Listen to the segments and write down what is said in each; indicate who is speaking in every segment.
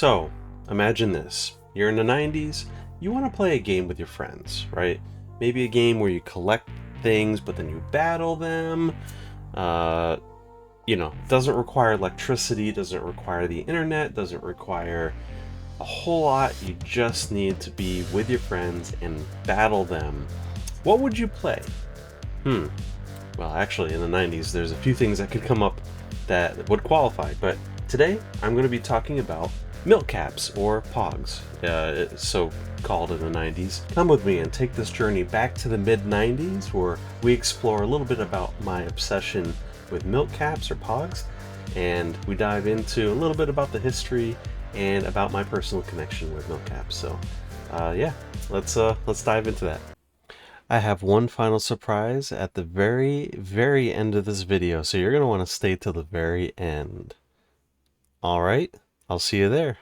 Speaker 1: So, imagine this. You're in the 90s, you want to play a game with your friends, right? Maybe a game where you collect things, but then you battle them. Doesn't require electricity, doesn't require the internet, doesn't require a whole lot. You just need to be with your friends and battle them. What would you play? Well, actually, in the 90s, there's a few things that could come up that would qualify, but today I'm going to be talking about Milkcaps, or Pogs, so called in the 90s. Come with me and take this journey back to the mid-90s, where we explore a little bit about my obsession with Milkcaps, or Pogs, and we dive into a little bit about the history and about my personal connection with Milkcaps. So, let's dive into that. I have one final surprise at the very, very end of this video, so you're going to want to stay till the very end. Alright, I'll see you there.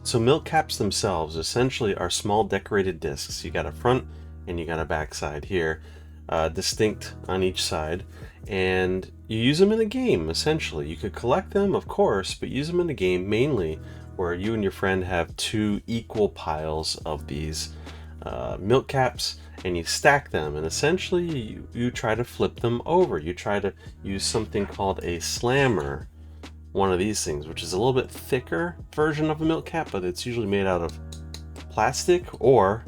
Speaker 1: So Milkcaps themselves essentially are small decorated discs. You got a front and you got a back side here, distinct on each side, and you use them in a game essentially. You could collect them, of course, but use them in a game mainly where you and your friend have two equal piles of these Milkcaps, and you stack them, and essentially you try to flip them over. You try to use something called a slammer, one of these things, which is a little bit thicker version of a Milkcap, but it's usually made out of plastic or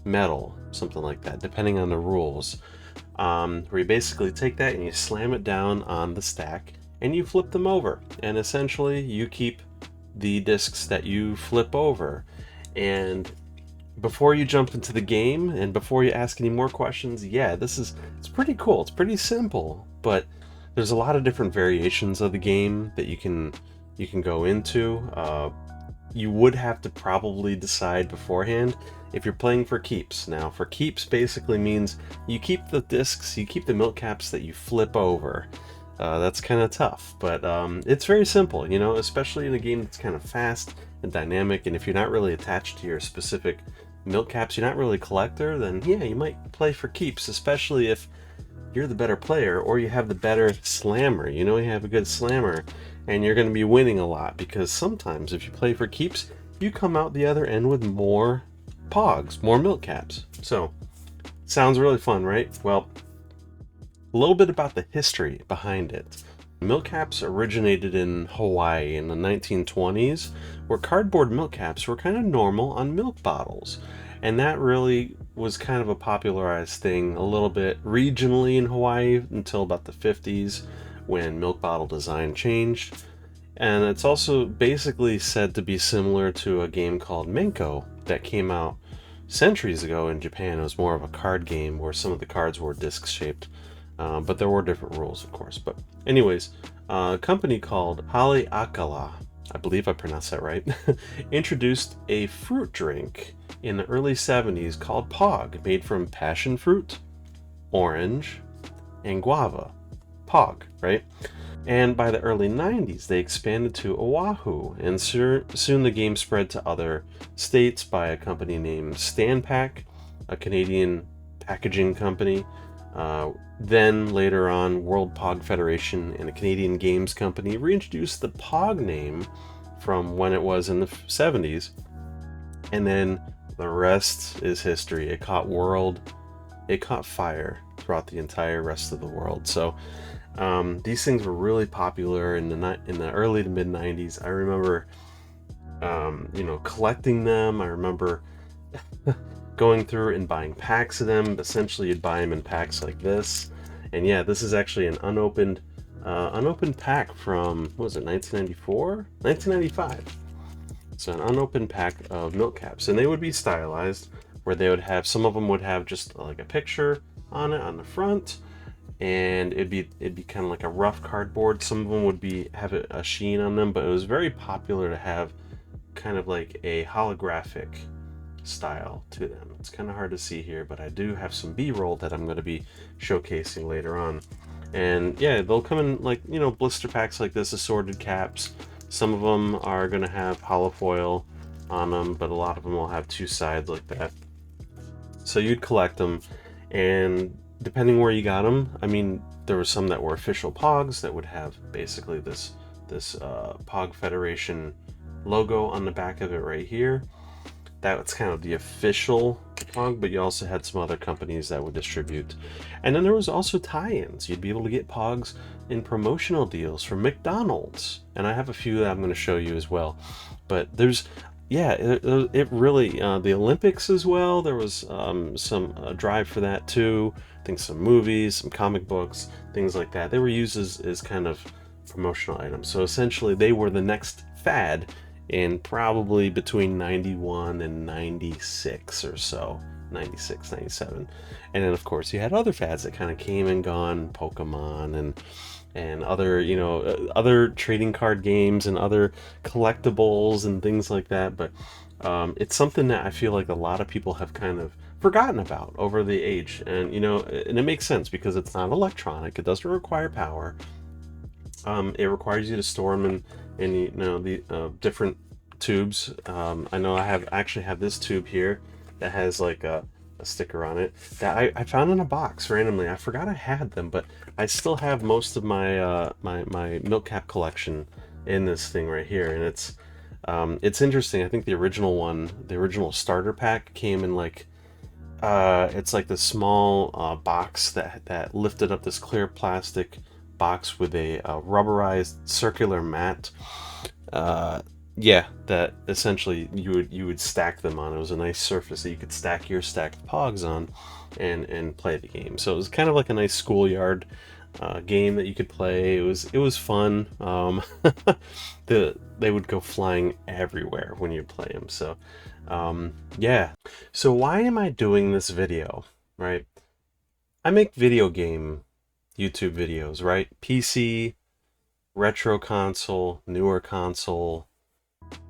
Speaker 1: metal, something like that, depending on the rules. Where you basically take that and you slam it down on the stack and you flip them over, and essentially you keep the discs that you flip over. And before you jump into the game and before you ask any more questions, it's pretty cool. It's pretty simple, but there's a lot of different variations of the game that you can go into. You would have to probably decide beforehand if you're playing for keeps. Now, for keeps basically means you keep the discs, you keep the Milkcaps that you flip over. That's kind of tough, but it's very simple, especially in a game that's kind of fast and dynamic. And if you're not really attached to your specific Milkcaps, you're not really a collector, then yeah, you might play for keeps, especially if you're the better player or you have the better slammer. You have a good slammer and you're going to be winning a lot, because sometimes if you play for keeps, you come out the other end with more Pogs, more Milkcaps. So, sounds really fun, right? Well, a little bit about the history behind it. Milkcaps originated in Hawaii in the 1920s, where cardboard Milkcaps were kind of normal on milk bottles. And that really was kind of a popularized thing a little bit regionally in Hawaii until about the 50s, when milk bottle design changed. And it's also basically said to be similar to a game called Manko that came out centuries ago in Japan. It was more of a card game where some of the cards were disc shaped. But there were different rules, of course. But anyways, a company called Haleakala, I believe I pronounced that right, introduced a fruit drink in the early 70s called Pog, made from passion fruit, orange, and guava. Pog, right? And by the early 90s, they expanded to Oahu, and soon the game spread to other states by a company named Stanpak, a Canadian packaging company. Then later on, World Pog Federation and a Canadian games company reintroduced the Pog name from when it was in the 70s, and then the rest is history. It caught fire throughout the entire rest of the world. So these things were really popular in the early to mid 90s. I remember collecting them. I remember going through and buying packs of them. Essentially, you'd buy them in packs like this. And yeah, this is actually an unopened pack from, what was it, 1994? 1995. So an unopened pack of Milkcaps. And they would be stylized, where they would have, some of them would have just like a picture on it on the front, and it'd be kind of like a rough cardboard. Some of them would have a sheen on them, but it was very popular to have kind of like a holographic style to them. It's kind of hard to see here, but I do have some B-roll that I'm going to be showcasing later on. And yeah, they'll come in like, blister packs like this, assorted caps. Some of them are going to have hollow foil on them, but a lot of them will have two sides like that. So you'd collect them, and depending where you got them, I mean, there were some that were official Pogs that would have basically this Pog Federation logo on the back of it right here. That's kind of the official Pog, but you also had some other companies that would distribute. And then there was also tie-ins. You'd be able to get Pogs in promotional deals from McDonald's. And I have a few that I'm going to show you as well. But there's, yeah, it really, the Olympics as well, there was some drive for that too. I think some movies, some comic books, things like that. They were used as kind of promotional items. So essentially they were the next fad in probably between 91 and 96 or so, 96, 97. And then of course you had other fads that kind of came and gone, Pokemon and other, you know, other trading card games and other collectibles and things like that. But it's something that I feel like a lot of people have kind of forgotten about over the age. And, you know, and it makes sense because it's not electronic. It doesn't require power. It requires you to store them in you know, the different tubes. I know I actually have this tube here that has like a sticker on it that I found in a box randomly. I forgot I had them, but I still have most of my my Milkcap collection in this thing right here, and it's interesting. I think the original starter pack came in like it's like this small box that lifted up this clear plastic box with a rubberized circular mat. Yeah, that essentially you would stack them on. It was a nice surface that you could stack your stacked Pogs on and play the game. So it was kind of like a nice schoolyard game that you could play. It was fun. They would go flying everywhere when you play them. So yeah. So why am I doing this video, right? I make video game YouTube videos, right? PC, retro console, newer console.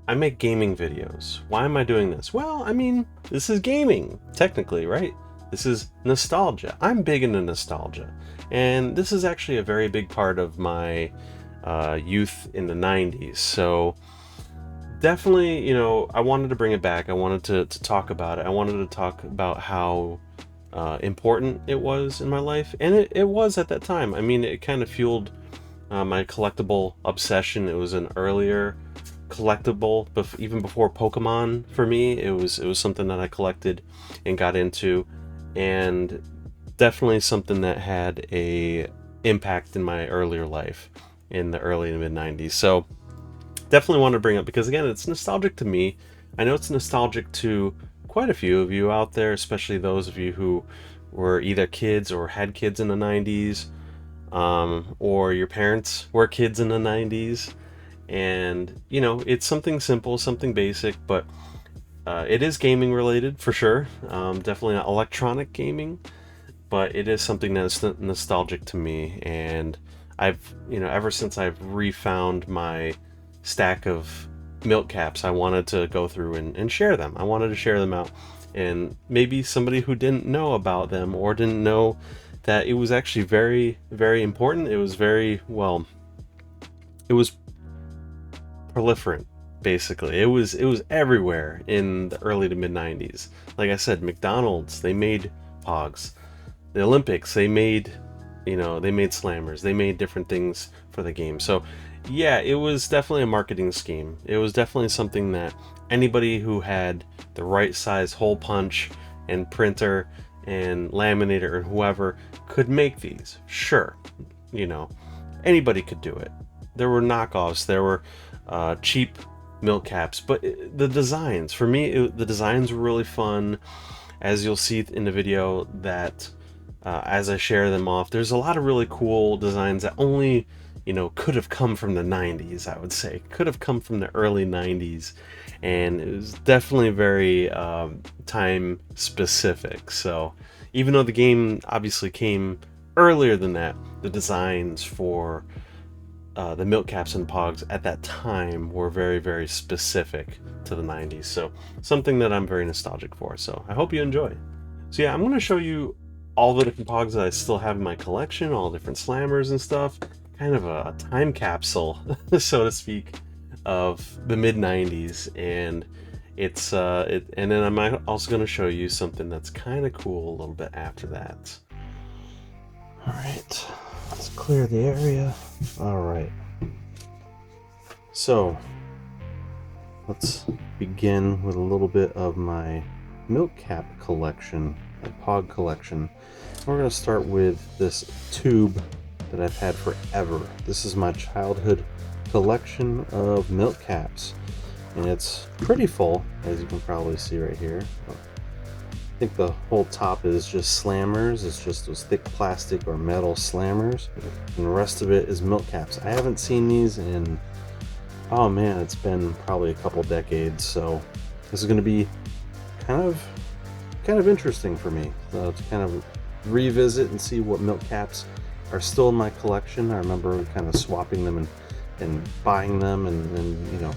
Speaker 1: I make gaming videos. Why am I doing this? Well, I mean, this is gaming, technically, right? This is nostalgia. I'm big into nostalgia. And this is actually a very big part of my youth in the 90s. So definitely, you know, I wanted to bring it back. I wanted to talk about it. I wanted to talk about how important it was in my life. And it was at that time. I mean, it kind of fueled my collectible obsession. It was an earlier collectible, but even before Pokemon for me, it was something that I collected and got into, and definitely something that had a impact in my earlier life in the early and mid 90s. So definitely want to bring up because again, it's nostalgic to me. I know it's nostalgic to quite a few of you out there, especially those of you who were either kids or had kids in the 90s, or your parents were kids in the 90s. And, you know, it's something simple, something basic, but it is gaming related for sure. Definitely not electronic gaming, but it is something that's nostalgic to me. And I've, you know, ever since I've refound my stack of Milkcaps, I wanted to go through and share them. I wanted to share them out. And maybe somebody who didn't know about them or didn't know that it was actually very, very important. It was very, well, it was proliferant, basically. It was everywhere in the early to mid 90s. Like I said, McDonald's, they made Pogs. The Olympics, they made, you know, they made slammers. They made different things for the game. So yeah, it was definitely a marketing scheme. It was definitely something that anybody who had the right size hole punch and printer and laminator and whoever could make these. Sure, you know, anybody could do it. There were knockoffs, there were cheap Milkcaps, but the designs, for me, the designs were really fun. As you'll see in the video that as I share them off, there's a lot of really cool designs that only, you know, could have come from the 90s, I would say. Could have come from the early 90s, and it was definitely very time specific. So even though the game obviously came earlier than that, the designs for the Milkcaps and Pogs at that time were very, very specific to the 90s. So something that I'm very nostalgic for. So I hope you enjoy. So yeah, I'm going to show you all the different Pogs that I still have in my collection, all different slammers and stuff. Kind of a time capsule, so to speak, of the mid 90s. And It's and then I'm also going to show you something that's kind of cool a little bit after that. All right, let's clear the area. All right, so let's begin with a little bit of my Milkcap collection, my Pog collection. We're going to start with this tube that I've had forever. This is my childhood collection of Milkcaps, and it's pretty full, as you can probably see right here. I think the whole top is just slammers. It's just those thick plastic or metal slammers, and the rest of it is Milkcaps. I haven't seen these in, oh man, it's been probably a couple decades, so this is going to be kind of interesting for me to kind of revisit and see what Milkcaps are still in my collection. I remember kind of swapping them and buying them and you know,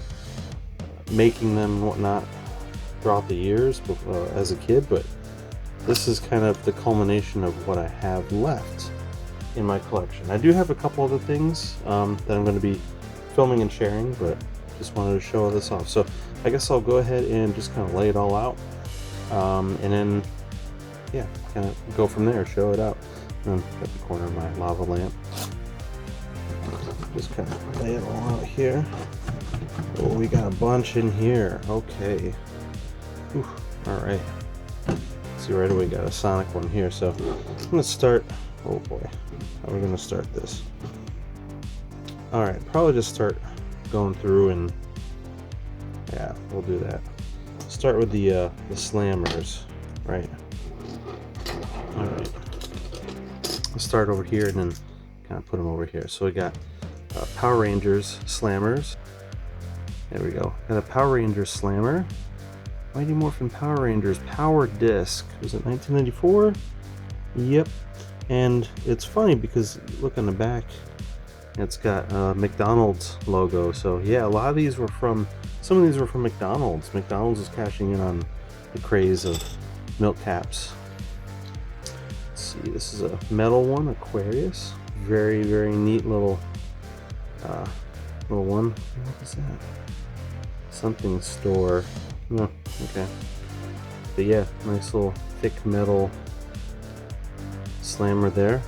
Speaker 1: making them and whatnot throughout the years as a kid, but this is kind of the culmination of what I have left in my collection. I do have a couple other things that I'm going to be filming and sharing, but just wanted to show this off. So I guess I'll go ahead and just kind of lay it all out, and then yeah, kind of go from there, show it out. And got the corner of my lava lamp. Just kind of lay it all out here. Oh, we got a bunch in here. Okay. Whew. All right. See, right away got a Sonic one here. So I'm gonna start. Oh boy, how are we gonna start this? All right, probably just start going through and yeah, we'll do that. Start with the slammers, right? All right. Let's start over here and then kind of put them over here. So we got Power Rangers slammers. There we go. Got a Power Rangers slammer. Mighty Morphin Power Rangers Power Disc. Was it 1994? Yep. And it's funny because look on the back, it's got McDonald's logo. So yeah, a lot of these were from, some of these were from McDonald's. McDonald's is cashing in on the craze of Milkcaps. Let's see, this is a metal one, Aquarius. Very, very neat little one. What is that? Something store. No, okay. But yeah, nice little thick metal slammer there.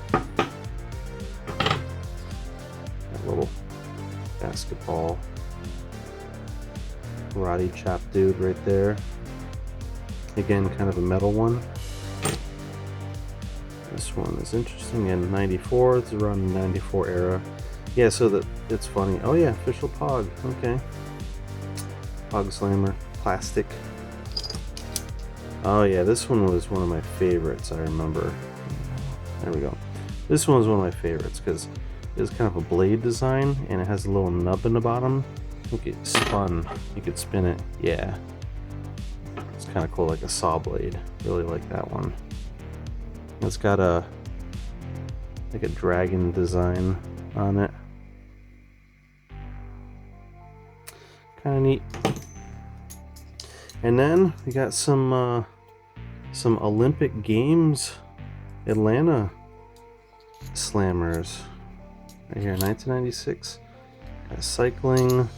Speaker 1: That little basketball karate chop dude right there. Again, kind of a metal one. This one is interesting, in 94, it's around the 94 era. Yeah, so that it's funny. Oh yeah, official Pog, okay. Pog Slammer, plastic. Oh yeah, this one was one of my favorites, I remember. There we go. This one was one of my favorites because it's kind of a blade design and it has a little nub in the bottom. I think it spun, you could spin it, yeah. It's kind of cool, like a saw blade. Really like that one. It's got a like a dragon design on it. Kind of neat. And then we got some Olympic Games Atlanta slammers right here, 1996. Got cycling,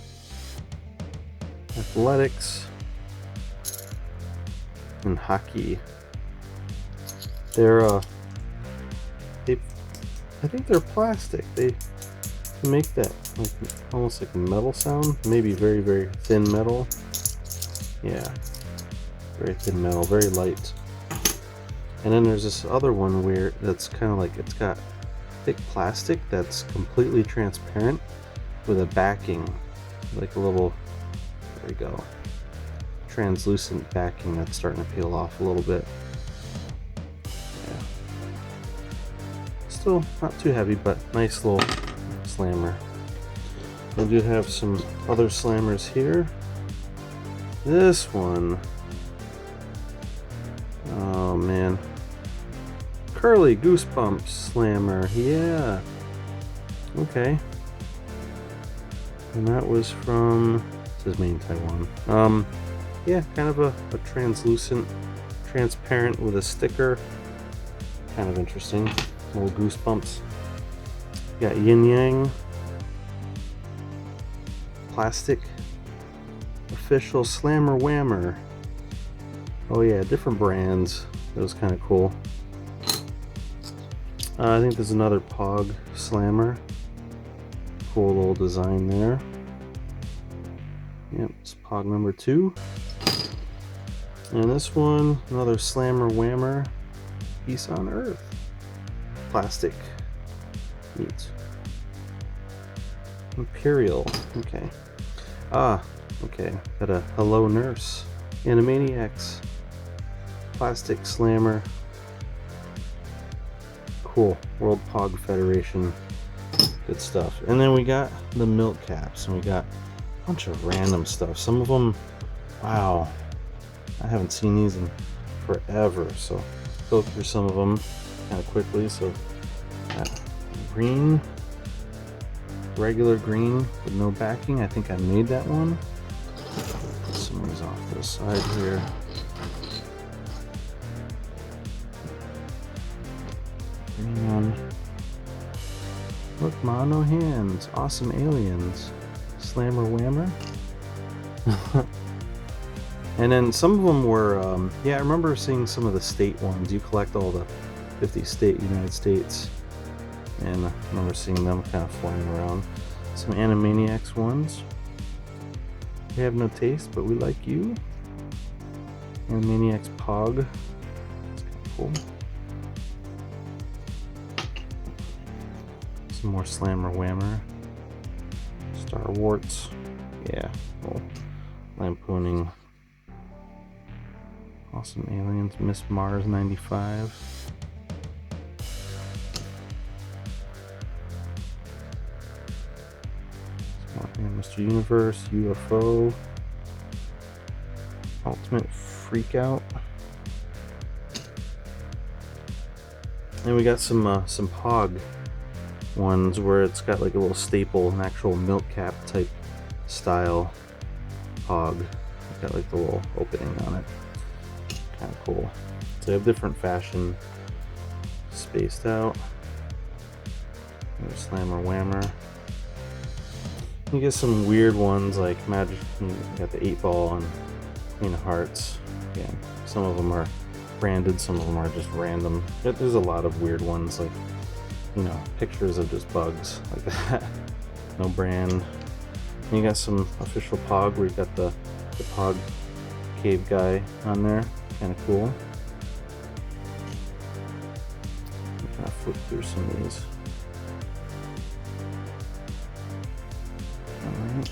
Speaker 1: athletics, and hockey. They're I think they're plastic. They make that like almost like a metal sound, maybe very, very thin metal. Yeah, very thin metal, very light. And then there's this other one where that's kind of like, it's got thick plastic that's completely transparent with a backing, like a little, there we go, translucent backing that's starting to peel off a little bit. Still not too heavy, but nice little slammer. I do have some other slammers here. This one, oh man, Curly Goosebumps slammer, yeah, okay. And that was from, this is made in Taiwan. Yeah, kind of a translucent, transparent with a sticker, kind of interesting. Little Goosebumps. Got Yin Yang, plastic, official Slammer Whammer. Oh yeah, different brands. That was kind of cool. I think there's another Pog Slammer. Cool little design there. Yep, it's Pog number 2. And this one, another Slammer Whammer. Peace on Earth. Plastic. Neat. Imperial. Okay. Okay. Got a Hello Nurse. Animaniacs. Plastic Slammer. Cool. World Pog Federation. Good stuff. And then we got the Milkcaps, and we got a bunch of random stuff. Some of them, wow, I haven't seen these in forever, so go through some of them kind of quickly. So green, regular green with no backing. I think I made that one. Put some of these off to the side here. Green one. Look, Ma, no hands. Awesome aliens. Slammer Whammer. And then some of them were, yeah, I remember seeing some of the state ones. You collect all the 50 state United States. And I remember seeing them kind of flying around. Some Animaniacs ones. We have no taste, but we like you. Animaniacs Pog. That's kind of cool. Some more Slammer Whammer. Star Warts. Yeah. Well, lampooning. Awesome aliens. Miss Mars 95. Mr. Universe. UFO. Ultimate Freakout. And we got some Pog ones where it's got like a little staple, an actual Milkcap type style Pog. It's got like the little opening on it. Kind of cool. So they have different fashion spaced out. There's Slammer Whammer. You get some weird ones like Magic. You got the 8-ball and Queen of Hearts. Again, some of them are branded, some of them are just random. But there's a lot of weird ones, like, you know, pictures of just bugs like that. No brand. And you got some official Pog where you got the Pog cave guy on there. Kind of cool. Kind of flip through some of these. Alright.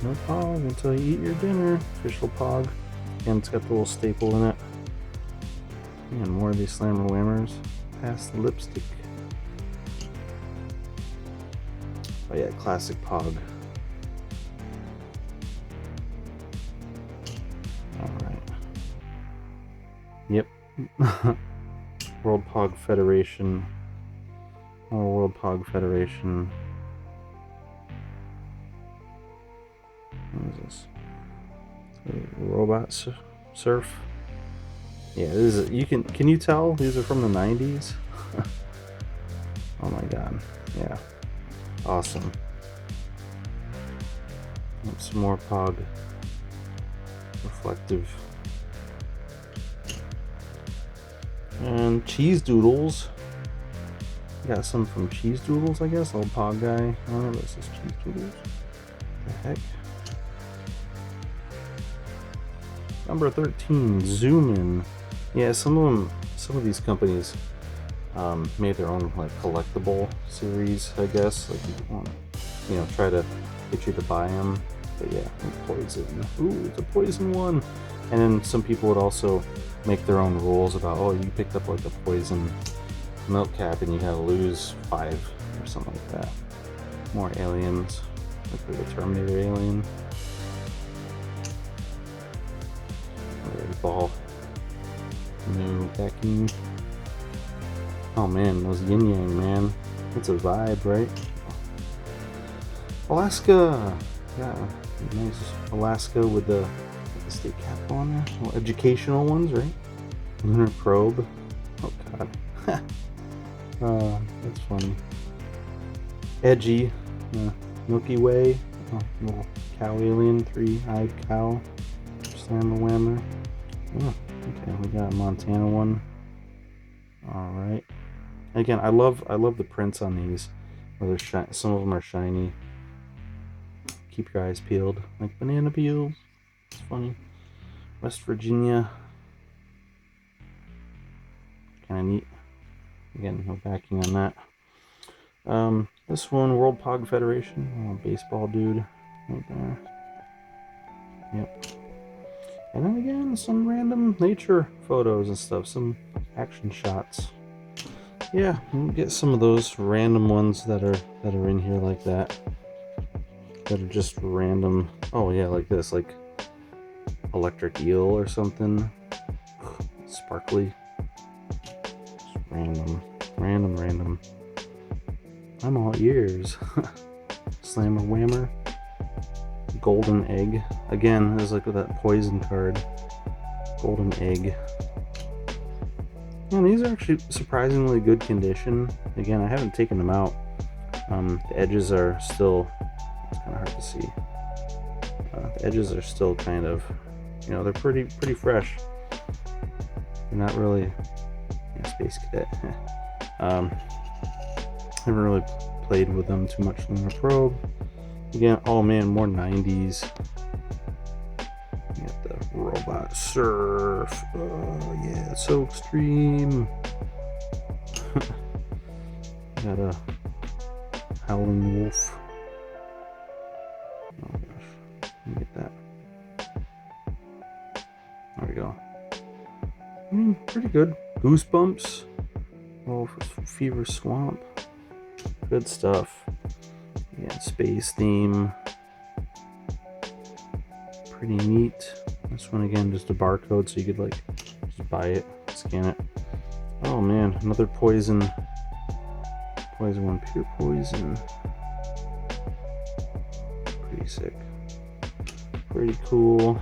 Speaker 1: No Pog until you eat your dinner. Official Pog. And it's got the little staple in it. And more of these Slammer Whammers. Pass the lipstick. Oh yeah, classic Pog. Alright. Yep. World Pog Federation. More World Pog Federation. What is this? Robot Surf. Yeah, this is. Can you tell these are from the 90's? Oh my god. Yeah. Awesome. Some more Pog reflective. And Cheese Doodles. Got some from Cheese Doodles, I guess. Little Pog guy. Oh, this is Cheese Doodles. What the heck? Number 13, Zoom In. Yeah, some of these companies made their own like collectible series, I guess. Like you want, you know, try to get you to buy them. But yeah, poison. Ooh, it's a poison one. And then some people would also make their own rules about, oh, you picked up like a poison Milkcap and you gotta lose 5 or something like that. More aliens, like the Terminator alien. Ball. No backing. Oh man, those yin yang, man. It's a vibe, right? Alaska. Yeah, nice Alaska with the state cap on there. Well, educational ones, right? Lunar probe. Oh god. That's funny. Edgy. Milky Way.
Speaker 2: little cow alien, 3-eyed cow, slammer whammer. Oh, okay, we got a Montana one. All right. Again, I love the prints on these. Where they're some of them are shiny. Keep your eyes peeled, like banana peels. It's funny. West Virginia. Kind of neat. Again, no backing on that. This one, World Pog Federation. Oh, baseball dude right there. Yep. And then again, some random nature photos and stuff. Some action shots. Yeah, we'll get some of those random ones that are in here like that. That are just random. Oh yeah, like this, like electric eel or something. Sparkly. Just random. I'm all ears. Slammer whammer. Golden egg. Again, there's like that poison card. Golden egg. And these are actually surprisingly good condition. Again, I haven't taken them out. The edges are still, it's kind of hard to see. The edges are still kind of, you know, they're pretty fresh. They're not really, yeah, Space Cadet. Haven't really played with them too much in the probe. Again, oh man, more 90s. You got the robot surf. Oh yeah, it's so extreme. Got a howling wolf. Oh gosh, let me get that. There we go. Pretty good. Goosebumps. Oh, Fever Swamp. Good stuff. Yeah, space theme. Pretty neat. This one again, just a barcode, so you could like just buy it, scan it. Oh man, another poison one, pure poison. Pretty sick. Pretty cool.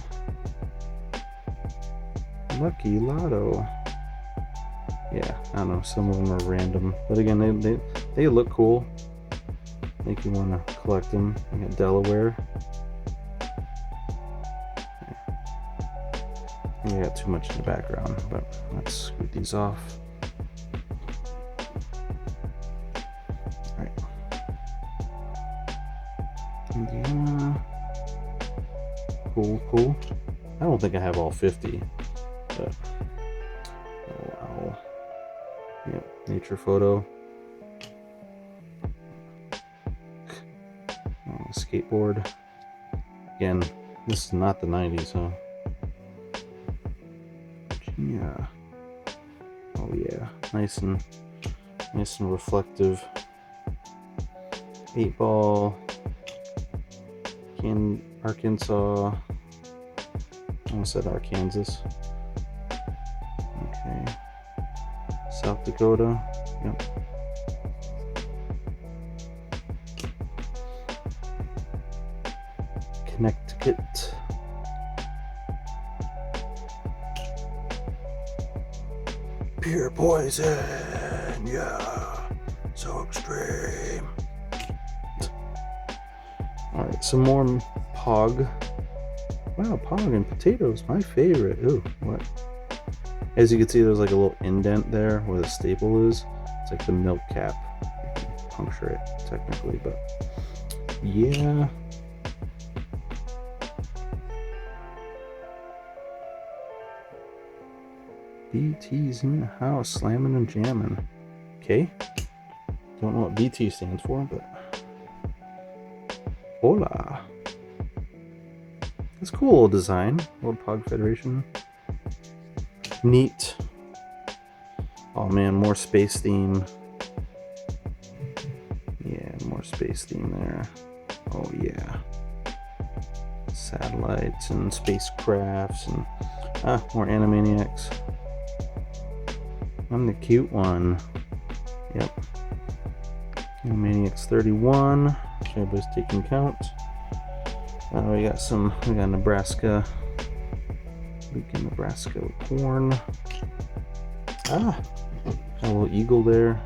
Speaker 2: Lucky Lotto. Yeah, I don't know, some of them are random, but again, they look cool. Make you want to collect them. You got Delaware. I got too much in the background, but let's scoot these off. Alright. Indiana. Cool. I don't think I have all 50, but oh wow. Yep, nature photo. Skateboard. Again, this is not the 90s, huh? Virginia. Oh yeah, nice and reflective. 8-ball. Arkansas. I almost said Arkansas. Okay. South Dakota. Yep. Connecticut. Pure poison, yeah, so extreme. All right, some more Pog. Wow, Pog and potatoes, my favorite. Ooh, what? As you can see, there's like a little indent there where the staple is. It's like the Milkcap. You can puncture it technically, but yeah. BT's in the house, slamming and jamming. Okay. Don't know what BT stands for, but hola. That's a cool little design. World Pog Federation. Neat. Oh man, more space theme. Yeah, more space theme there. Oh yeah. Satellites and spacecrafts and more Animaniacs. I'm the cute one. Yep. Animaniacs 31. Everybody's taking count. We got Nebraska. Lincoln, Nebraska with corn. Got a little eagle there.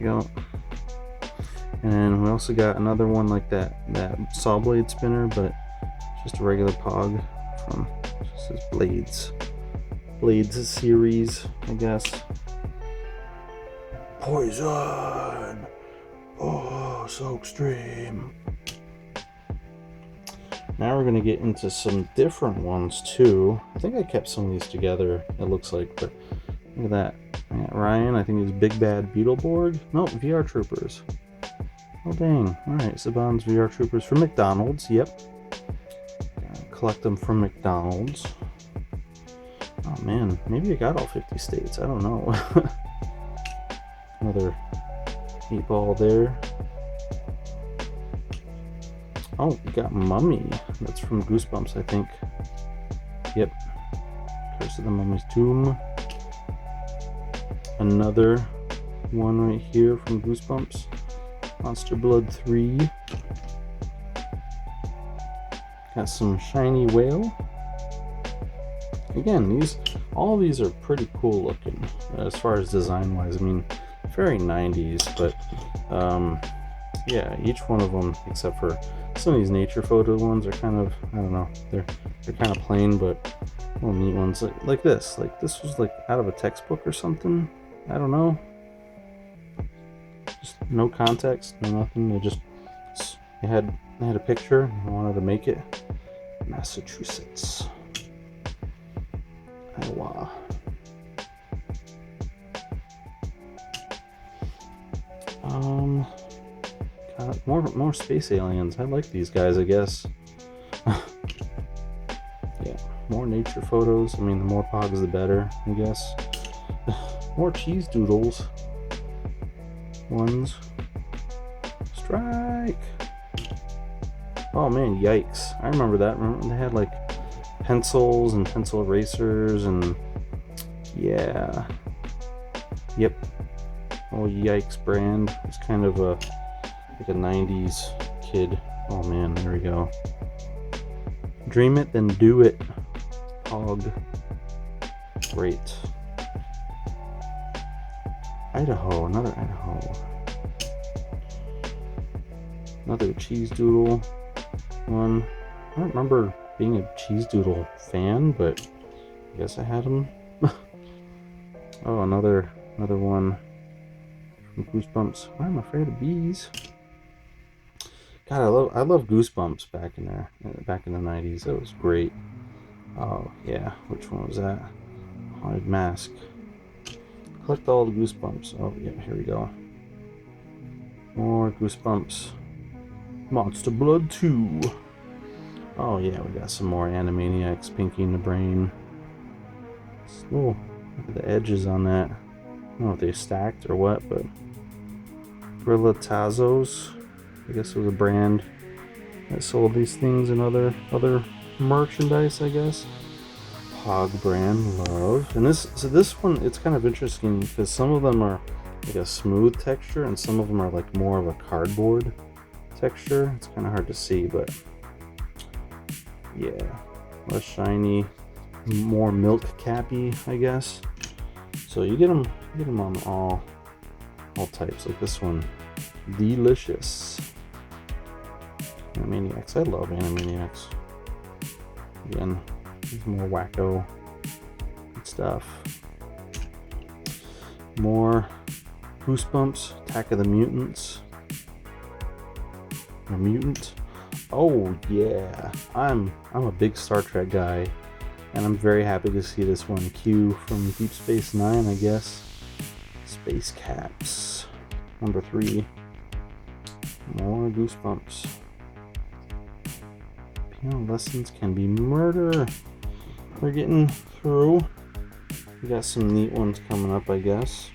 Speaker 2: you go. And we also got another one like that saw blade spinner, but just a regular Pog from just his Blades series, I guess. Poison! Oh, so extreme. Now we're gonna get into some different ones too. I think I kept some of these together, it looks like, but look at that. I got Ryan, I think he's Big Bad Beetleborg. No, VR Troopers. Oh dang. Alright, Saban's VR Troopers from McDonald's, yep. Gotta collect them from McDonald's. Oh man, maybe I got all 50 states, I don't know. Another meatball there. Oh, we got Mummy. That's from Goosebumps, I think. Yep. Curse of the Mummy's Tomb. Another one right here from Goosebumps. Monster Blood 3. Got some shiny whale. Again, all these are pretty cool looking as far as design wise. I mean, very 90s, but yeah, each one of them, except for some of these nature photo ones, are kind of, I don't know, they're kind of plain, but little neat ones like this. Like this was like out of a textbook or something. I don't know. Just no context, no nothing. They had a picture and I wanted to make it. Massachusetts. Iowa. God, more space aliens. I like these guys, I guess. Yeah, more nature photos. I mean, the more Pogs, the better, I guess. More cheese doodles. Ones. Strike! Oh man, yikes. I remember that. Remember they had like pencils and pencil erasers and yeah. Yep. Oh, yikes brand. It's kind of like a 90s kid. Oh man, there we go. Dream it, then do it. Pog. Great. Idaho, another Idaho. Another cheese doodle one. I don't remember being a cheese doodle fan, but I guess I had them. Oh, another one from Goosebumps. I'm afraid of bees. God, I love Goosebumps back in the 90s. That was great. Oh yeah, which one was that? Haunted Mask. Collect all the Goosebumps. Oh yeah, here we go. More Goosebumps. Monster Blood 2. Oh yeah, we got some more Animaniacs. Pinky in the Brain. Oh, look at the edges on that. I don't know if they stacked or what, but Gorilla Tazos. I guess it was a brand that sold these things and other merchandise, I guess. Pog brand, love. And this one, it's kind of interesting because some of them are like a smooth texture and some of them are like more of a cardboard texture. It's kind of hard to see, but yeah, less shiny, more Milkcappy, I guess. So you get them on all types. Like this one, delicious. Animaniacs, I love Animaniacs. Again, more wacko stuff. More Goosebumps, Attack of the Mutants. A mutant. Oh yeah, I'm a big Star Trek guy, and I'm very happy to see this one. Q from Deep Space Nine, I guess. Space Caps, number 3. More Goosebumps. Piano lessons can be murder. We're getting through. We got some neat ones coming up, I guess.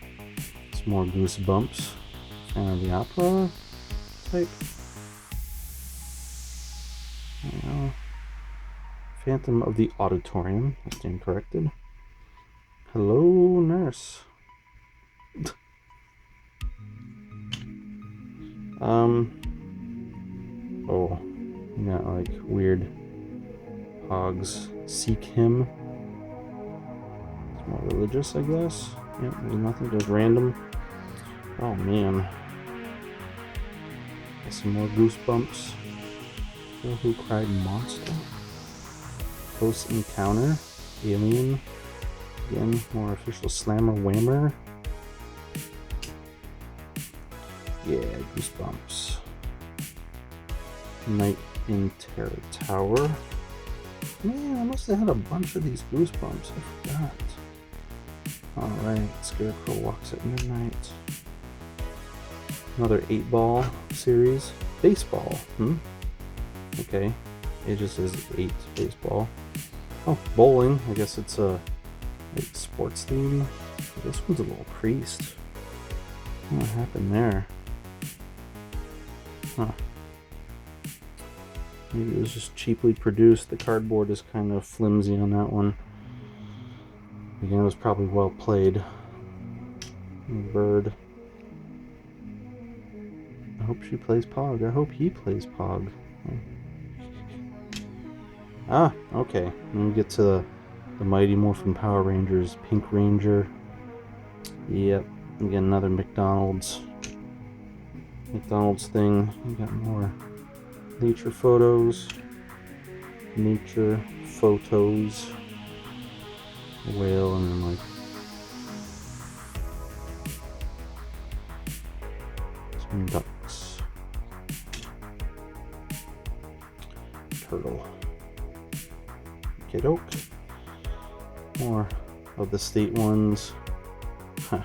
Speaker 2: Some more Goosebumps. Fan of the Opera type. Phantom of the Auditorium. I stand corrected. Hello, nurse. Oh, we got like weird Pogs. Seek him. It's more religious, I guess. Yep, there's nothing, just random. Oh man. Got some more goosebumps. Who Cried Monster? Close Encounter. Alien. Again, more official Slammer Whammer. Yeah, Goosebumps. Night in Terror Tower. Man, I must have had a bunch of these Goosebumps. I forgot. Alright, Scarecrow Walks at Midnight. Another 8-ball series. Baseball. Okay. It just says 8 baseball. Oh, bowling. I guess it's a sports theme. This one's a little creased. What happened there? Huh. Maybe it was just cheaply produced. The cardboard is kind of flimsy on that one. Again, it was probably well played. Bird. I hope she plays Pog. I hope he plays Pog. Ah, okay. Then we get to the Mighty Morphin Power Rangers. Pink Ranger. Yep. Again, another McDonald's thing. We got more nature photos. Nature photos. Whale and then like some ducks. Turtle. Kiddoke. More of the state ones. Huh.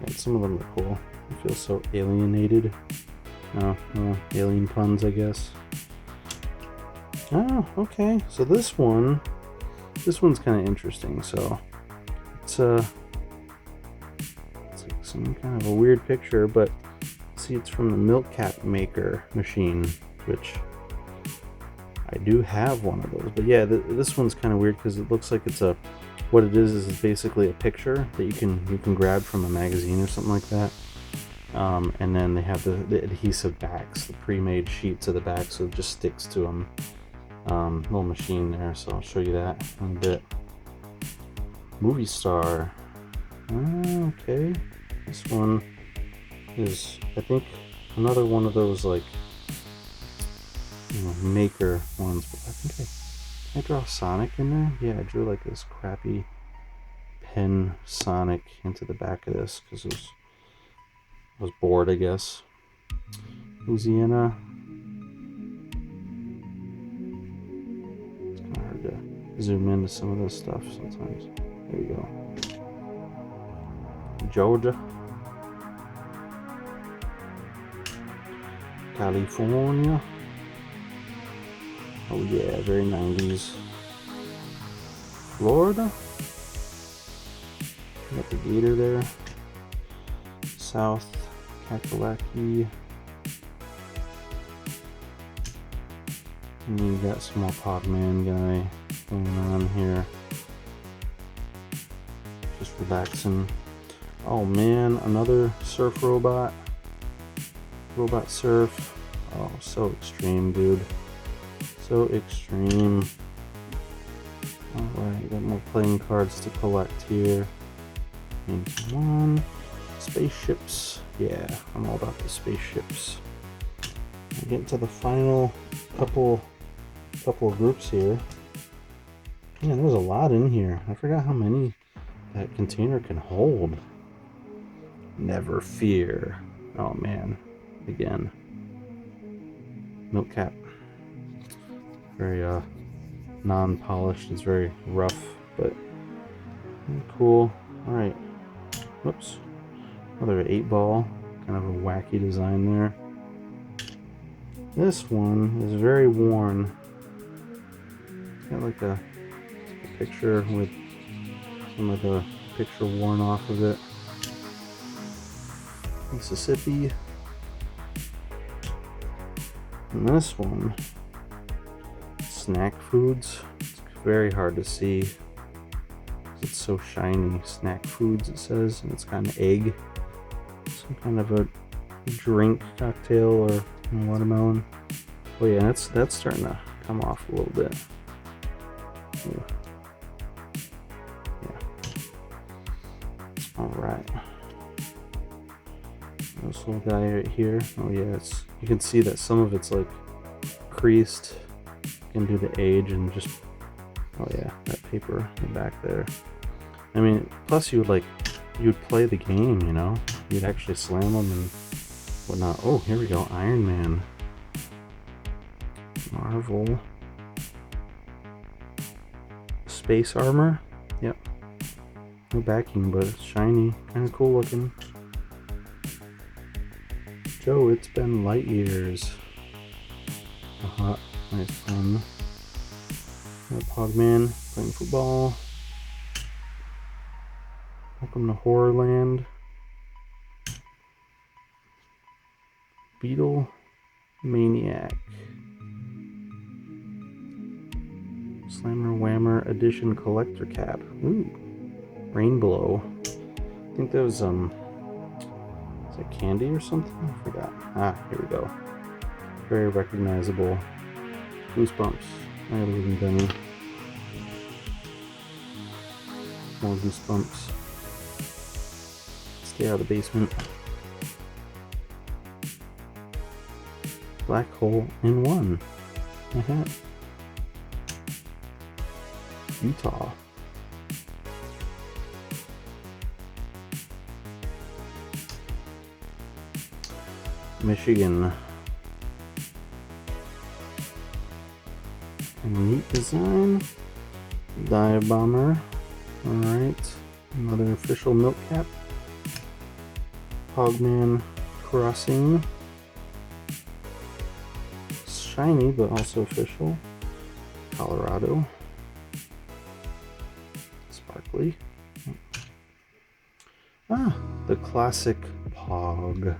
Speaker 2: Yeah, some of them are cool. I feel so alienated. Oh, well, alien puns, I guess. Oh, okay. So this one's kind of interesting. So it's like some kind of a weird picture, but see, it's from the Milkcap Maker machine, which I do have one of those. But yeah, this one's kind of weird because it looks like it's what it is basically a picture that you can grab from a magazine or something like that. And then they have the adhesive backs, the pre-made sheets of the back, so it just sticks to them. Little machine there, so I'll show you that in a bit. Movie Star. Okay, this one is, I think, another one of those like maker ones. But I think I draw Sonic in there. Yeah, I drew like this crappy pen Sonic into the back of this because I was bored, I guess. Louisiana. It's kind of hard to zoom into some of this stuff sometimes. There you go. Georgia. California. Oh yeah, very 90s. Florida. Got the gator there. South Kakalaki. And you got some more Pogman guy going on here. Just relaxing. Oh man, another surf robot. Robot surf. Oh, so extreme, dude. So extreme. Alright, got more playing cards to collect here. And come on. Spaceships. Yeah, I'm all about the spaceships. We're getting to the final couple of groups here. Man, there's a lot in here. I forgot how many that container can hold. Never fear. Oh man. Again. Milkcap. Very non-polished. It's very rough, but cool. Alright. Whoops. Another 8-ball. Kind of a wacky design there. This one is very worn. It's got like a picture with some of the picture worn off of it. Mississippi. And this one, snack foods. It's very hard to see. It's so shiny. Snack foods, it says, and it's got an egg. Some kind of a drink, cocktail, or watermelon. Oh yeah, that's starting to come off a little bit. Yeah. All right. This little guy right here. Oh yeah, you can see that some of it's like creased into the age and just, oh yeah, that paper in the back there. I mean, plus you'd play the game, you know? You'd actually slam them and whatnot. Oh, here we go, Iron Man. Marvel. Space armor. Yep. No backing, but it's shiny. Kind of cool looking. Joe, it's been light years. Nice fun. Pogman playing football. Welcome to Horrorland. Beetle Maniac. Slammer Whammer Edition Collector Cap. Ooh. Rainbow. I think that was, is that candy or something? I forgot. Ah, here we go. Very recognizable. Goosebumps. I gotta leave them dummy. More Goosebumps. Stay out of the basement. Black hole in one. My hat. Utah. Michigan. A neat design. Dive bomber. Alright. Another official Milkcap. Pogman Crossing. Shiny, but also official. Colorado. Sparkly. Ah, the classic Pog.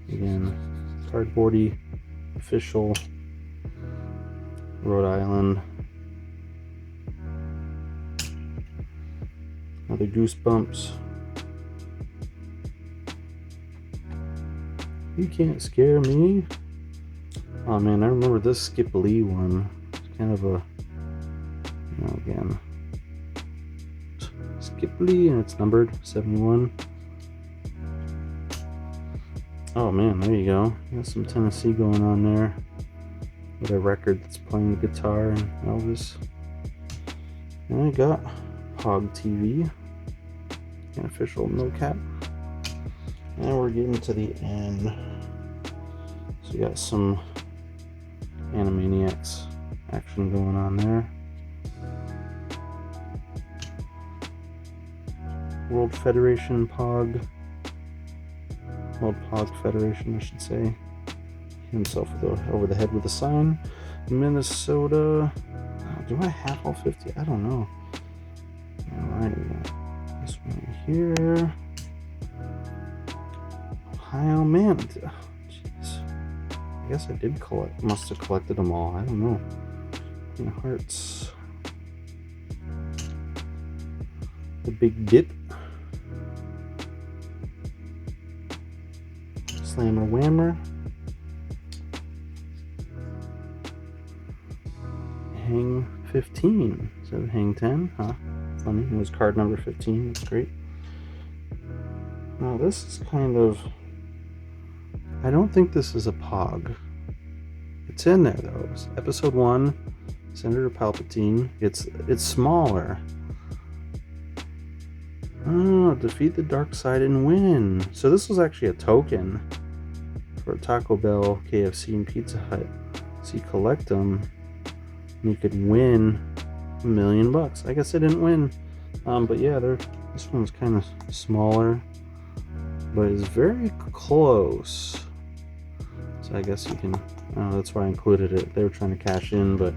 Speaker 2: Again, cardboardy, official, Rhode Island. Another Goosebumps. You can't scare me. Oh man, I remember this Skip Lee one. It's kind of a, you know, again, Skip Lee, and it's numbered 71. Oh man, there you go. You got some Tennessee going on there. With a record that's playing the guitar and Elvis. And I got Pog TV. An official Milkcap. And we're getting to the end. So you got some Animaniacs action going on there. World Federation Pog. World Pog Federation, I should say. Hit himself over the head with a sign. Minnesota. Do I have all 50? I don't know. Alright, we got this one here. Ohio, man. Jeez. I guess I did must have collected them all. I don't know. Queen of Hearts. The Big Dip. Slammer Whammer. Hang 15 instead of Hang 10, huh? Funny, it was card number 15, that's great. Now this is kind of, I don't think this is a Pog. It's in there though. It's episode 1, Senator Palpatine. It's smaller. Oh, defeat the dark side and win. So this was actually a token for Taco Bell, KFC, and Pizza Hut. So you collect them, and you could win $1 million. I guess I didn't win, but yeah, this one's kind of smaller, but it's very close. So I guess you can. That's why I included it. They were trying to cash in, but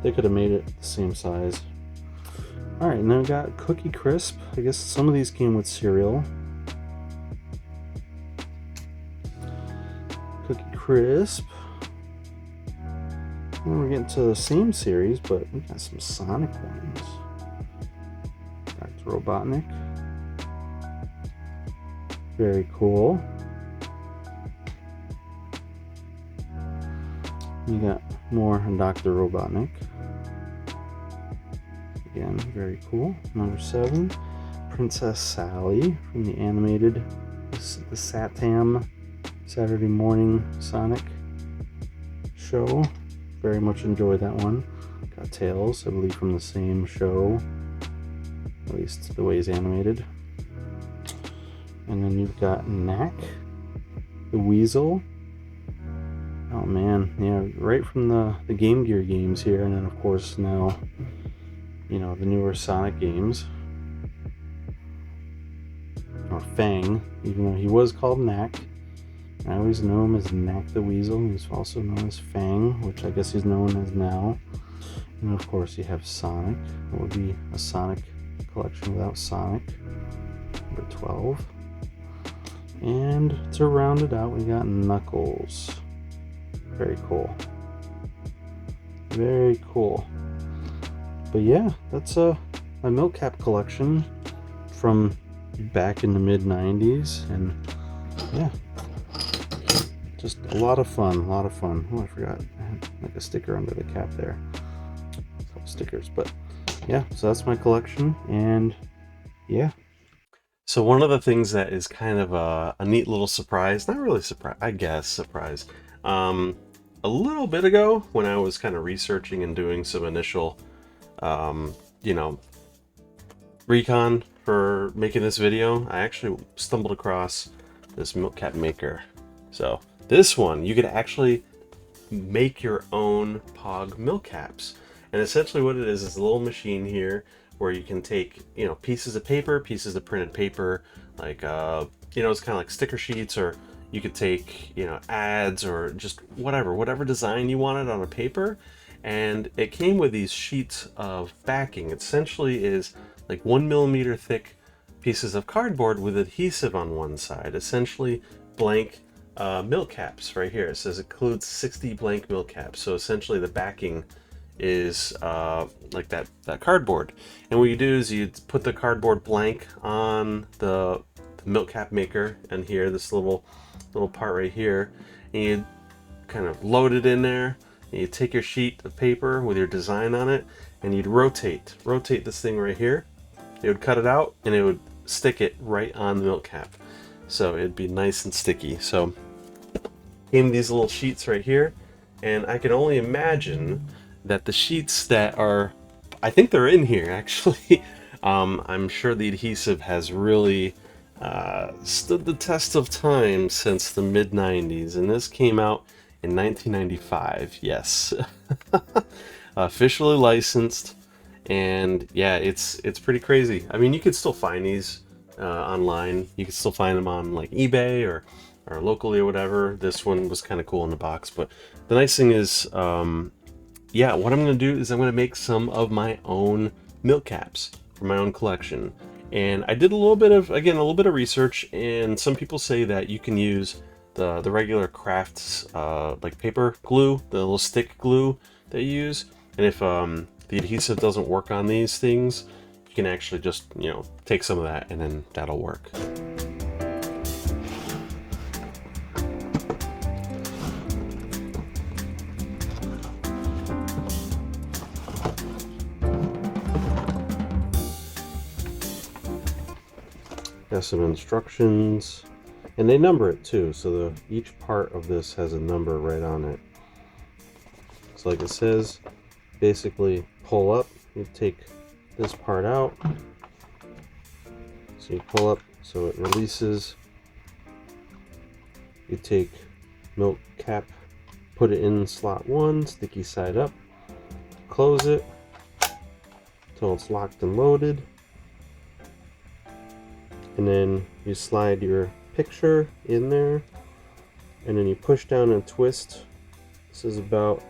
Speaker 2: they could have made it the same size. All right, and then we got Cookie Crisp. I guess some of these came with cereal. Cookie Crisp. And we're getting to the same series, but we got some Sonic ones. Dr. Robotnik. Very cool. You got more Dr. Robotnik. Again, very cool. Number 7, Princess Sally from the animated the Satam Saturday morning Sonic show. Very much enjoyed that one. Got Tails, I believe, from the same show, at least the way he's animated. And then you've got Knack, the Weasel. Oh man, yeah, right from the Game Gear games here, and then of course now, you know, the newer Sonic games. Or Fang, even though he was called Knack. I always know him as Knack the Weasel. He's also known as Fang, which I guess he's known as now. And of course you have Sonic. What would be a Sonic collection without Sonic? Number 12. And to round it out, we got Knuckles. Very cool. Very cool. But yeah, that's my Milkcap collection from back in the mid 90s, and yeah, just a lot of fun. Oh, I forgot, I had like a sticker under the cap there, a couple stickers. But yeah, so that's my collection, and yeah.
Speaker 1: So one of the things that is kind of a neat little surprise, not really surprise, I guess surprise, a little bit ago when I was kind of researching and doing some initial you know, recon for making this video, I actually stumbled across this Milkcap Maker. So this one, you could actually make your own Pog Milkcaps. And essentially what it is a little machine here where you can take, you know, pieces of paper, pieces of printed paper, like, you know, it's kind of like sticker sheets, or you could take, you know, ads, or just whatever design you wanted on a paper. And it came with these sheets of backing. It essentially is like 1mm thick pieces of cardboard with adhesive on one side, essentially blank milk caps right here. It says it includes 60 blank milk caps. So essentially the backing is like that cardboard. And what you do is you put the cardboard blank on the Milkcap Maker, and here, this little part right here, and you kind of load it in there. And you take your sheet of paper with your design on it, and you'd rotate this thing right here. It would cut it out, and it would stick it right on the milk cap. So it'd be nice and sticky. So came these little sheets right here, and I can only imagine that the sheets that are, I think they're in here actually. I'm sure the adhesive has really stood the test of time since the mid 90s, and this came out in 1995, yes. Officially licensed, and yeah, it's pretty crazy. I mean, you could still find these online. You could still find them on like eBay or locally or whatever. This one was kind of cool in the box, but the nice thing is, yeah, what I'm going to do is I'm going to make some of my own milk caps for my own collection. And I did a little bit of research, and some people say that you can use the regular crafts like paper glue, the little stick glue that you use, and if the adhesive doesn't work on these things, you can actually just, you know, take some of that and then that'll work. Got some instructions. And they number it too, so each part of this has a number right on it. So like it says, basically pull up, you take this part out. So you pull up so it releases. You take milk cap, put it in slot 1, sticky side up, close it until it's locked and loaded. And then you slide your picture in there, and then you push down and twist. This is about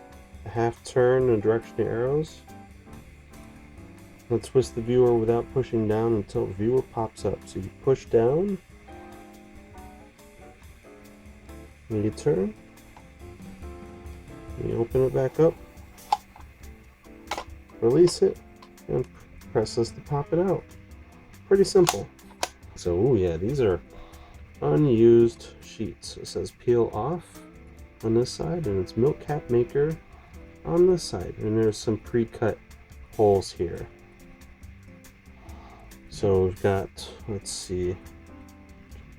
Speaker 1: a half turn in the direction of the arrows. Now twist the viewer without pushing down until the viewer pops up. So you push down, and you turn, and you open it back up, release it, and press this to pop it out. Pretty simple. So, oh yeah, these are unused sheets. It says peel off on this side, and it's Milkcap Maker on this side, and there's some pre-cut holes here. So we've got, let's see,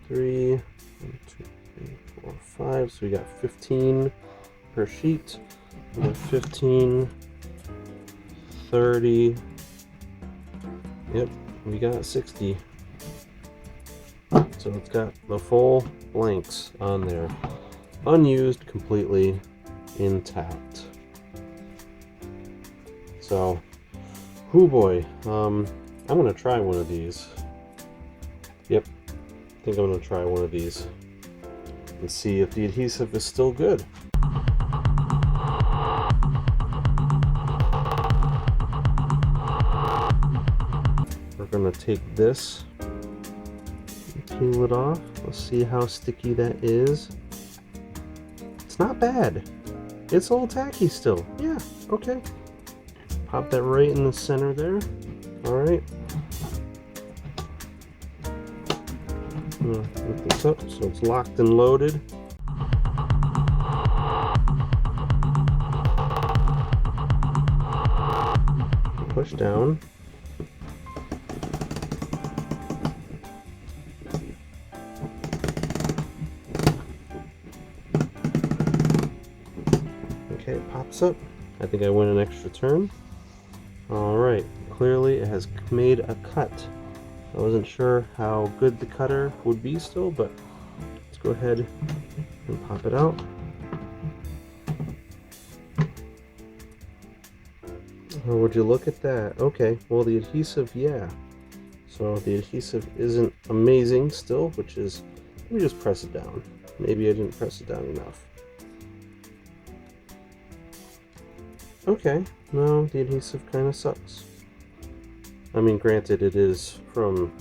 Speaker 2: 3, 1, 2, 3, 4, 5. So we got 15 per sheet. We got 15, 30. Yep, we got 60. So it's got the full blanks on there, unused, completely intact. So, whoo boy, I'm gonna try one of these. Yep, I think I'm gonna try one of these and see if the adhesive is still good. We're gonna take this, peel it off. Let's see how sticky that is. It's not bad. It's a little tacky still. Yeah, okay. Pop that right in the center there. All right. I'm gonna lift this up so it's locked and loaded. Push down. Okay, it pops up. I think I went an extra turn. All right, clearly it has made a cut. I wasn't sure how good the cutter would be still, but let's go ahead and pop it out. Oh, would you look at that? Okay, well the adhesive, yeah. So the adhesive isn't amazing still, which is, let me just press it down. Maybe I didn't press it down enough. Okay, no, the adhesive kind of sucks. I mean, granted, it is from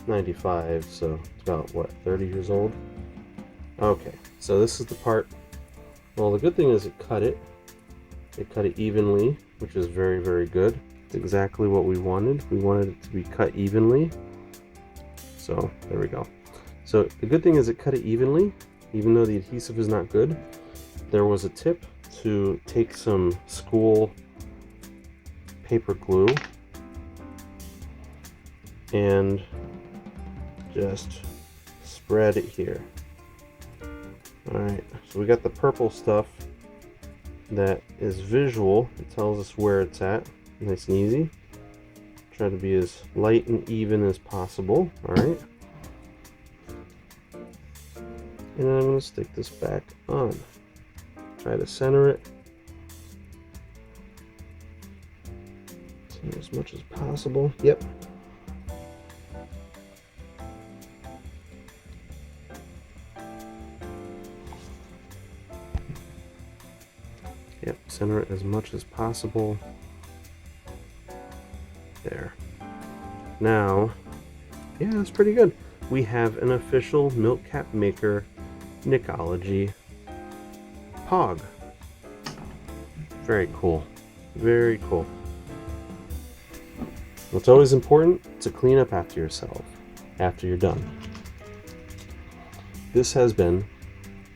Speaker 2: 95, so it's about, what, 30 years old? Okay, so this is the part. Well, the good thing is it cut it. It cut it evenly, which is very, very good. It's exactly what we wanted. We wanted it to be cut evenly. So, there we go. So, the good thing is it cut it evenly, even though the adhesive is not good. There was a tip to take some school paper glue and just spread it here. Alright, so we got the purple stuff that is visual. It tells us where it's at. Nice and easy. Try to be as light and even as possible. Alright. And then I'm going to stick this back on. Try to center it as much as possible. Yep. Yep, center it as much as possible. There. Now, yeah, that's pretty good. We have an official Milkcap Maker Nickology Pog. Very cool. Very cool. It's always important to clean up after yourself after you're done. This has been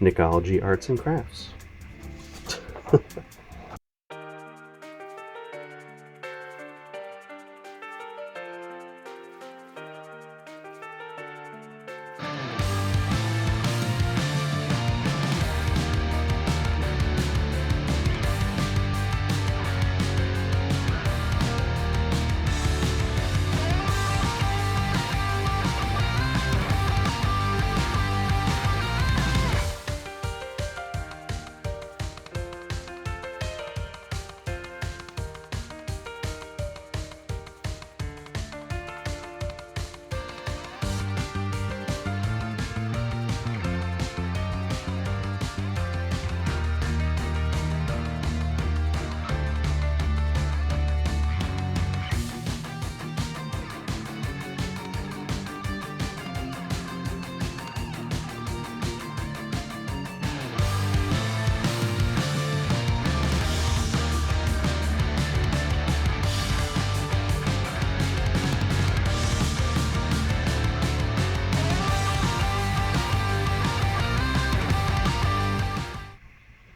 Speaker 2: Nickology Arts and Crafts.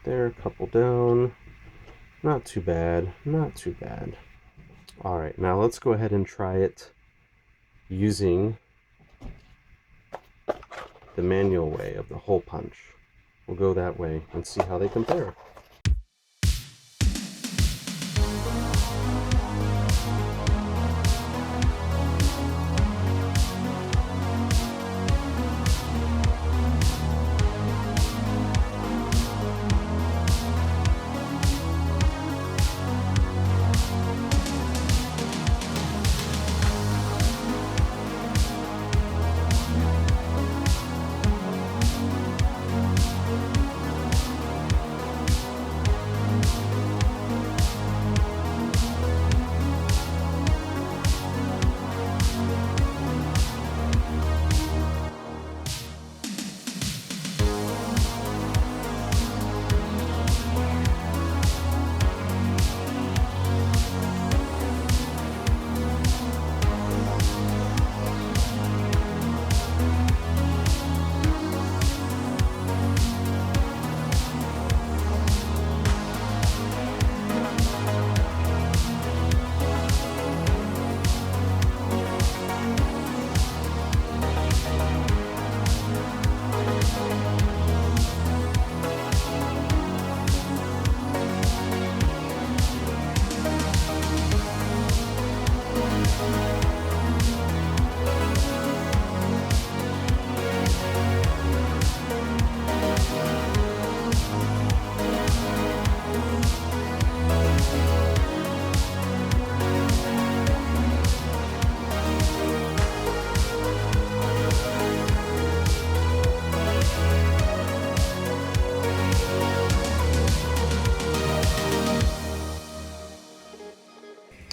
Speaker 2: There, a couple down. Not too bad, not too bad. All right, now let's go ahead and try it using
Speaker 1: the manual way of the hole punch. We'll go that way and see how they compare.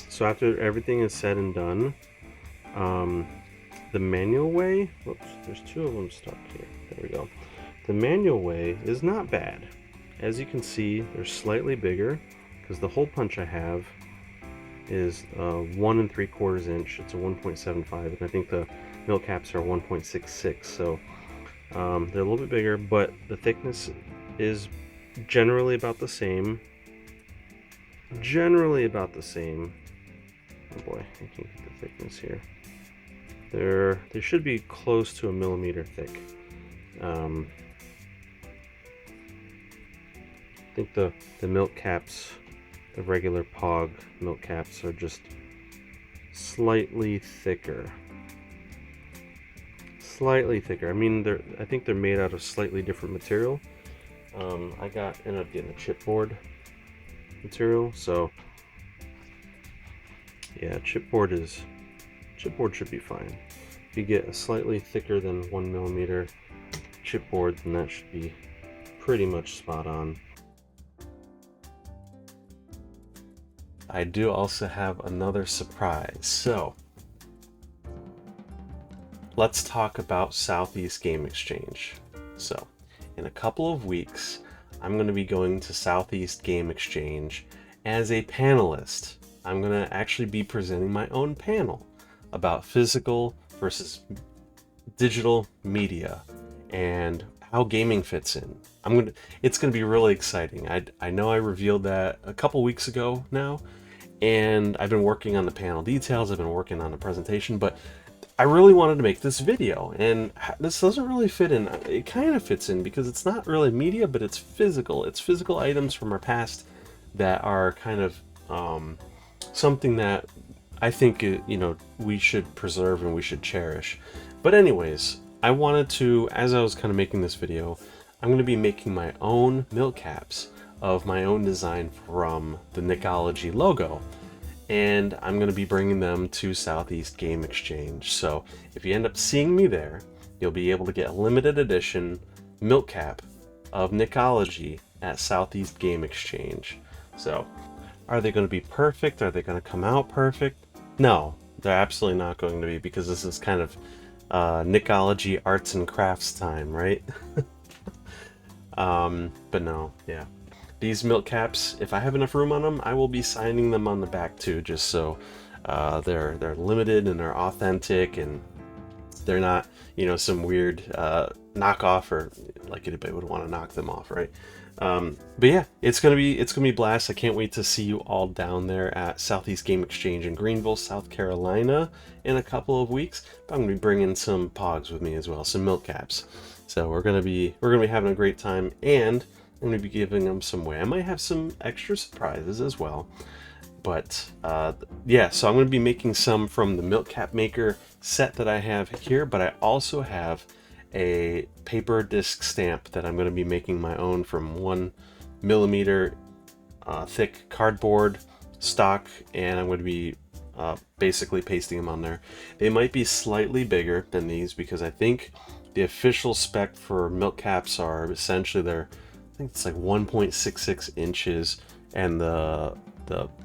Speaker 1: So after everything is said and done, the manual way, whoops, there's two of them stuck here. There we go. The manual way is not bad. As you can see, they're slightly bigger because the hole punch I have is 1 3/4 inch. It's a 1.75, and I think the Milkcaps are 1.66. So they're a little bit bigger, but the thickness is generally about the same. Oh boy, I can't get the thickness here. They should be close to 1 millimeter thick. I think the Milkcaps, the regular Pog Milkcaps, are just slightly thicker. I mean, I think they're made out of slightly different material. I ended up getting a chipboard material, so yeah, chipboard should be fine. If you get a slightly thicker than 1 millimeter chipboard, then that should be pretty much spot on. I do also have another surprise. So let's talk about Southeast Game Exchange. So in a couple of weeks, I'm going to be going to Southeast Game Exchange as a panelist. I'm going to actually be presenting my own panel about physical versus digital media and how gaming fits in. It's going to be really exciting. I know I revealed that a couple weeks ago now, and I've been working on the panel details, I've been working on the presentation, but I really wanted to make this video, and this doesn't really fit in. It kind of fits in because it's not really media, but it's physical. It's physical items from our past that are kind of something that I think we should preserve and we should cherish. But anyways, I wanted to, as I was kind of making this video, I'm going to be making my own Milkcaps of my own design from the Nickology logo, and I'm going to be bringing them to Southeast Game Exchange. So if you end up seeing me there, you'll be able to get a limited edition Milkcap of Nickology at Southeast Game Exchange. So are they going to be perfect? Are they going to come out perfect? No, they're absolutely not going to be, because this is kind of Nickology arts and crafts time, right? But no, yeah. These Milkcaps, if I have enough room on them, I will be signing them on the back too, just so they're limited and they're authentic, and they're not, some weird knockoff, or like anybody would want to knock them off, right? But yeah, it's gonna be blast. I can't wait to see you all down there at Southeast Game Exchange in Greenville, South Carolina, in a couple of weeks. But I'm gonna be bringing some Pogs with me as well, some Milkcaps. So we're gonna be having a great time, and I'm gonna be giving them some away. I might have some extra surprises as well. But yeah, so I'm going to be making some from the Milkcap Maker set that I have here, but I also have a paper disc stamp that I'm going to be making my own from 1mm thick cardboard stock, and I'm going to be basically pasting them on there. They might be slightly bigger than these because I think the official spec for Milkcaps are essentially I think it's like 1.66 inches, and the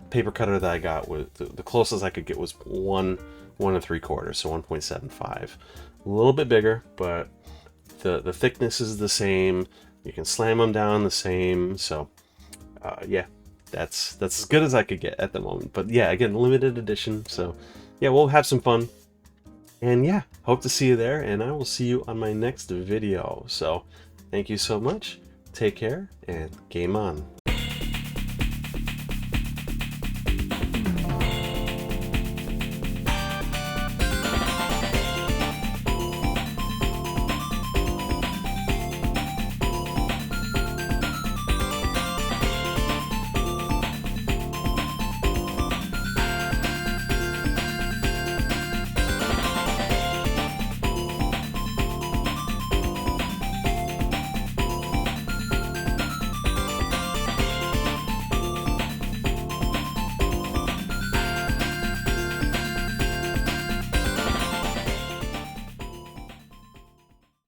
Speaker 1: paper cutter that I got was the closest I could get was 1 3/4, so 1.75. A little bit bigger, but the thickness is the same. You can slam them down the same. So yeah, that's as good as I could get at the moment. But yeah, again, limited edition. So yeah, we'll have some fun. And yeah, hope to see you there, and I will see you on my next video. So thank you so much. Take care and game on.